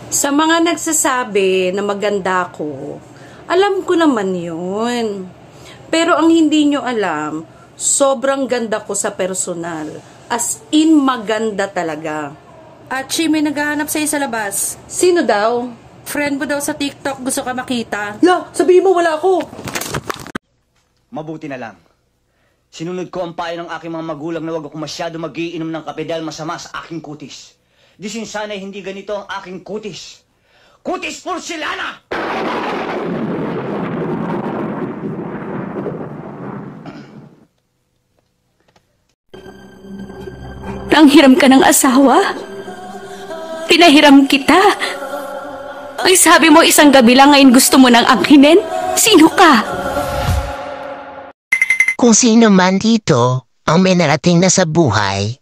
Sa mga nagsasabi na maganda ko, alam ko naman yun. Pero ang hindi nyo alam, sobrang ganda ko sa personal. As in, maganda talaga. Achi, may naghahanap sa'yo sa labas. Sino daw? Friend mo daw sa TikTok, gusto ka makita. La, sabihin mo wala ako. Mabuti na lang. Sinunod ko ang payo ng aking mga magulang na huwag ako masyado magiinom ng kape dahil masama sa aking kutis. Disin sana'y hindi ganito ang aking kutis. Kutis porcelana! Nanghiram ka ng asawa? Pinahiram kita. Ay sabi mo isang gabi lang ngayon gusto mo nang angkinin? Sino ka? Kung sino man dito ang may narating na sa buhay,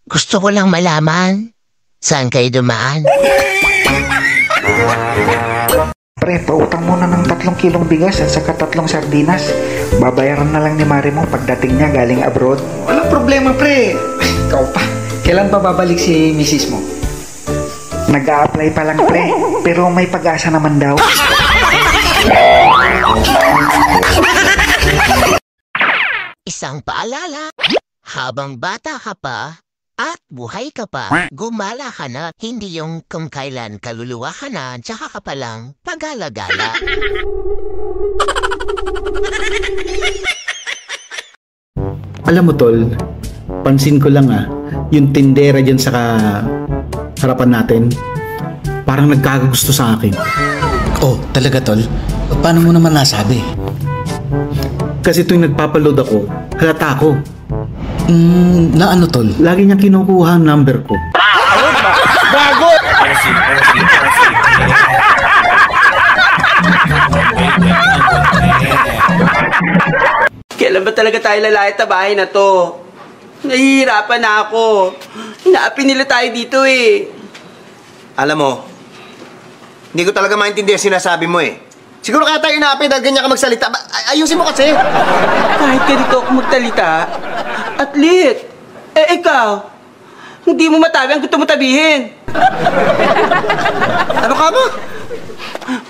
gusto ko lang malaman saan kayo dumaan. Pre, pautang muna ng 3 kilong bigas at saka 3 sardinas. Babayaran na lang ni Mari mo pagdating niya galing abroad. Walang problema, pre. Ikaw pa. Kailan pa babalik si misis mo? Nag-a-apply pa lang, pre. Pero may pag-asa naman daw. Isang paalala, habang bata ka pa at buhay ka pa, gumala ka na, hindi yung kung kailan kaluluwa ka na, tsaka ka palang pag-alagala. Alam mo tol, pansin ko lang yung tindera dyan sa harapan natin, parang nagkakagusto sa akin. Oh, talaga tol? Paano mo naman nasabi? Kasi tuwing nagpapaload ako, halata ako. Na ano tol? Lagi niya kinukuha ang number ko. Bago! Kailan ba talaga tayo lalait sa bahay na to? Nahihirapan na ako. Hinaapi nila tayo dito eh. Alam mo, hindi ko talaga maintindihan sinasabi mo eh. Siguro kaya tayo inaapin dahil ganyan ka magsalita. Ayusin mo kasi. Kahit ganito ako magtalita, atlet, ikaw, hindi mo matabi ang gusto mo tabihin. Ano ka ba?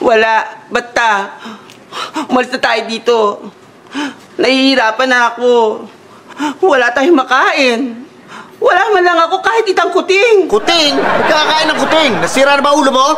Wala, basta. Umalis na tayo dito. Nahihirapan na ako. Wala tayong makain. Wala man lang ako kahit itang kuting. Kuting? Nagkakain ng kuting. Nasira na ba ulo mo?